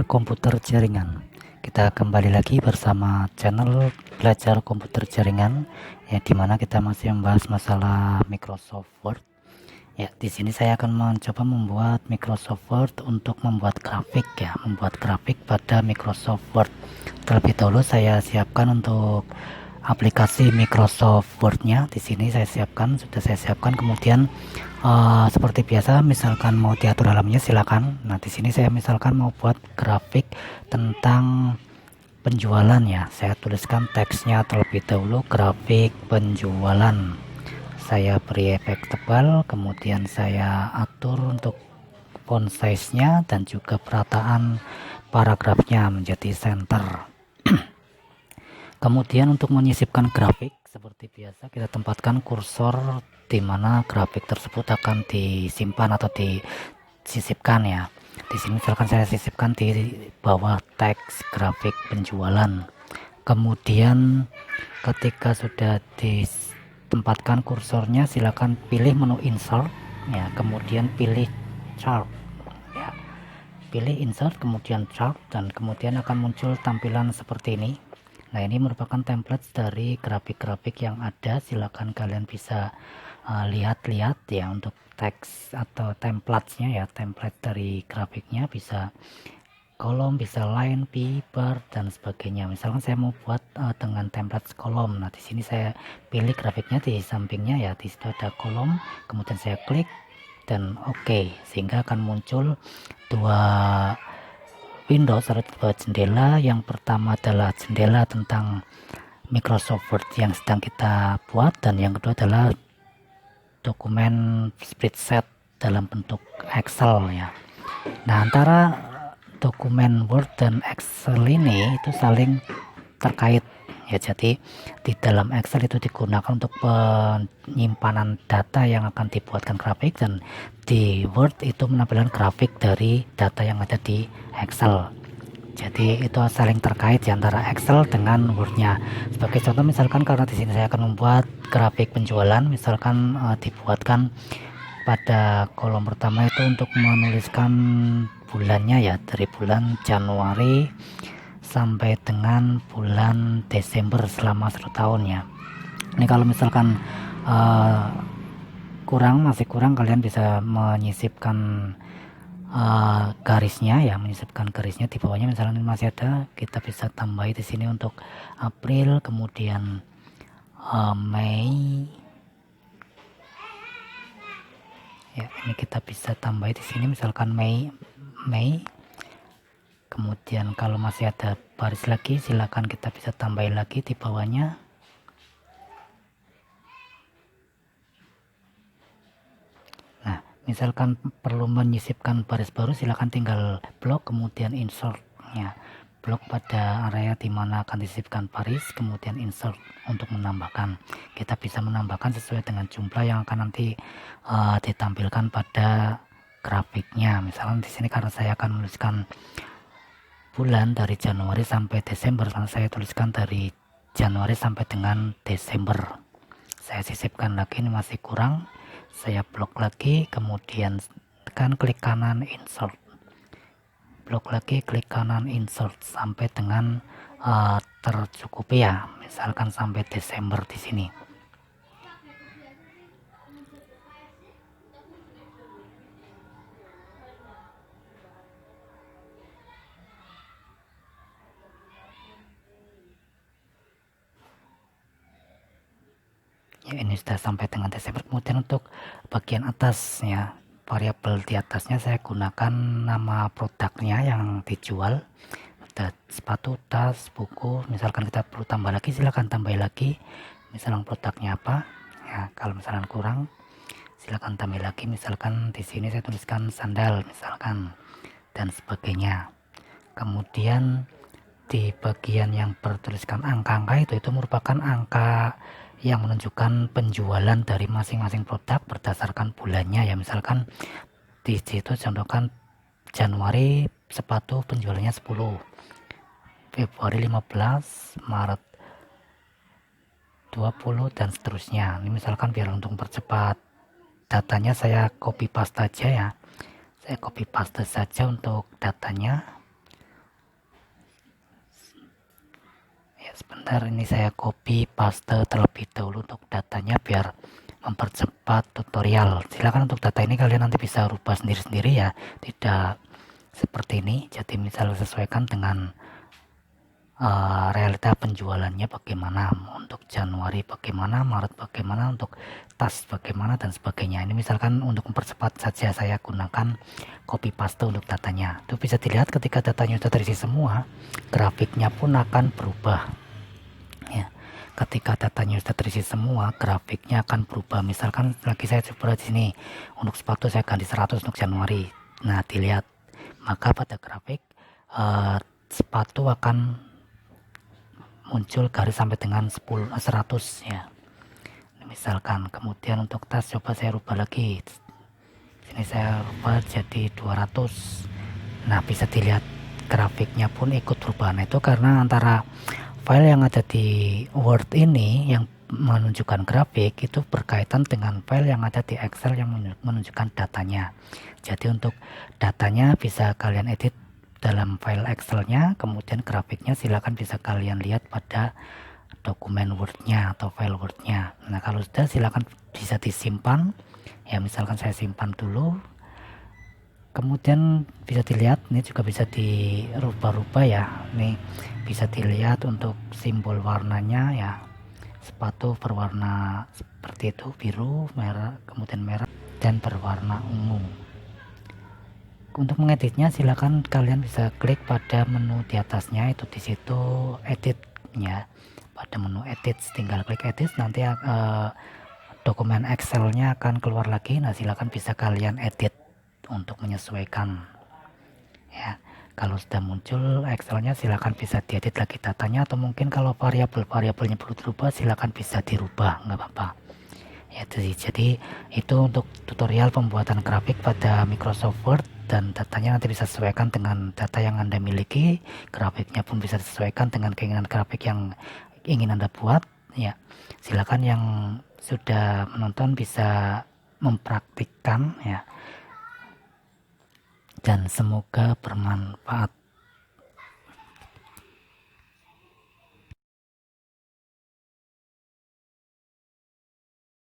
komputer jaringan. Kita kembali lagi bersama channel belajar komputer jaringan, ya, dimana kita masih membahas masalah Microsoft Word. Ya, di sini saya akan mencoba membuat Microsoft Word untuk membuat grafik, ya, membuat grafik pada Microsoft Word. Terlebih dahulu saya siapkan untuk aplikasi Microsoft Word-nya. Di sini sudah saya siapkan. Kemudian seperti biasa, misalkan mau diatur halamannya silakan. Nah, di sini saya misalkan mau buat grafik tentang penjualan, ya. Saya tuliskan teksnya terlebih dahulu, grafik penjualan. Saya beri efek tebal, kemudian saya atur untuk font size-nya dan juga perataan paragrafnya menjadi center. Kemudian untuk menyisipkan grafik, seperti biasa kita tempatkan kursor di mana grafik tersebut akan disimpan atau disisipkan, ya. Di sini misalkan saya sisipkan di bawah teks grafik penjualan. Kemudian ketika sudah ditempatkan kursornya, silakan pilih menu insert, ya, kemudian pilih chart, ya. Pilih insert kemudian chart dan kemudian akan muncul tampilan seperti ini. Nah, ini merupakan template dari grafik-grafik yang ada. Silakan kalian bisa lihat-lihat, ya, untuk teks atau template-nya, ya, template dari grafiknya bisa kolom, bisa line, bar dan sebagainya. Misalkan saya mau buat dengan template kolom. Nah, di sini saya pilih grafiknya di sampingnya, ya, di situ ada kolom, kemudian saya klik dan oke, sehingga akan muncul dua Windows atau dua jendela. Yang pertama adalah jendela tentang Microsoft Word yang sedang kita buat, dan yang kedua adalah dokumen spreadsheet dalam bentuk Excel, ya. Nah, antara dokumen Word dan Excel ini itu saling terkait, ya. Jadi di dalam Excel itu digunakan untuk penyimpanan data yang akan dibuatkan grafik, dan di Word itu menampilkan grafik dari data yang ada di Excel. Jadi itu saling terkait di antara Excel dengan Word-nya. Sebagai contoh, misalkan karena di sini saya akan membuat grafik penjualan, misalkan dibuatkan pada kolom pertama itu untuk menuliskan bulannya, ya, dari bulan Januari sampai dengan bulan Desember selama 1 tahun, ya. Ini kalau misalkan masih kurang, kalian bisa menyisipkan garisnya, ya, menyisipkan garisnya di bawahnya. Misalnya masih ada, kita bisa tambahi di sini untuk April, kemudian Mei, ya, ini kita bisa tambahi di sini misalkan Mei. Kemudian kalau masih ada baris lagi, silakan kita bisa tambahin lagi di bawahnya. Nah, misalkan perlu menyisipkan baris baru, silakan tinggal blok kemudian insert, ya, blok pada area dimana akan disisipkan baris, kemudian insert untuk menambahkan. Kita bisa menambahkan sesuai dengan jumlah yang akan nanti ditampilkan pada grafiknya. Misalnya di sini karena saya akan menuliskan bulan dari Januari sampai Desember, karena saya tuliskan dari Januari sampai dengan Desember. Saya sisipkan lagi, ini masih kurang, saya blok lagi, kemudian tekan klik kanan insert, blok lagi, klik kanan insert sampai dengan tercukupi, ya, misalkan sampai Desember di sini. Ya, ini sudah sampai dengan Desember. Kemudian untuk bagian atas, ya, variabel di atasnya saya gunakan nama produknya yang dijual. Ada sepatu, tas, buku. Misalkan kita perlu tambah lagi, silakan tambah lagi. Misalkan produknya apa, ya. Kalau misalkan kurang, silakan tambah lagi. Misalkan di sini saya tuliskan sandal, misalkan, dan sebagainya. Kemudian di bagian yang bertuliskan angka-angka itu merupakan angka yang menunjukkan penjualan dari masing-masing produk berdasarkan bulannya, ya. Misalkan di situ contohkan Januari sepatu penjualannya 10, Februari 15, Maret 20, dan seterusnya. Ini misalkan biar untuk percepat datanya, saya copy paste aja, ya. Saya copy paste saja untuk datanya. Ntar ini saya copy paste terlebih dahulu untuk datanya biar mempercepat tutorial. Silakan untuk data ini kalian nanti bisa rubah sendiri-sendiri ya, tidak seperti ini. Jadi misal sesuaikan dengan realita penjualannya bagaimana, untuk Januari bagaimana, Maret bagaimana, untuk tas bagaimana dan sebagainya. Ini misalkan untuk mempercepat saja saya gunakan copy paste untuk datanya. Itu bisa dilihat ketika datanya sudah terisi semua, grafiknya pun akan berubah ya. Ketika datanya sudah terisi semua, grafiknya akan berubah. Misalkan lagi saya coba di sini untuk sepatu saya ganti 100 untuk Januari. Nah, dilihat, maka pada grafik sepatu akan muncul garis sampai dengan 100 ya. Misalkan kemudian untuk tas coba saya rubah lagi. Sini saya rubah jadi 200. Nah, bisa dilihat grafiknya pun ikut berubah. Nah, itu karena antara file yang ada di Word ini yang menunjukkan grafik itu berkaitan dengan file yang ada di Excel yang menunjukkan datanya. Jadi untuk datanya bisa kalian edit dalam file Excelnya, kemudian grafiknya silakan bisa kalian lihat pada dokumen Wordnya atau file Wordnya. Nah, kalau sudah silakan bisa disimpan ya, misalkan saya simpan dulu, kemudian bisa dilihat ini juga bisa dirubah-rubah ya. Ini bisa dilihat untuk simbol warnanya ya, sepatu berwarna seperti itu, biru, merah, kemudian merah dan berwarna ungu. Untuk mengeditnya silakan kalian bisa klik pada menu di atasnya, itu di situ editnya, pada menu edit tinggal klik edit, nanti dokumen Excelnya akan keluar lagi. Nah, silakan bisa kalian edit untuk menyesuaikan ya. Kalau sudah muncul Excelnya silakan bisa diedit lagi datanya, atau mungkin kalau variabelnya perlu dirubah silakan bisa dirubah, nggak apa-apa ya. Jadi itu untuk tutorial pembuatan grafik pada Microsoft Word, dan datanya nanti bisa sesuaikan dengan data yang Anda miliki, grafiknya pun bisa disesuaikan dengan keinginan grafik yang ingin Anda buat ya. Silakan yang sudah menonton bisa mempraktikkan ya, dan semoga bermanfaat.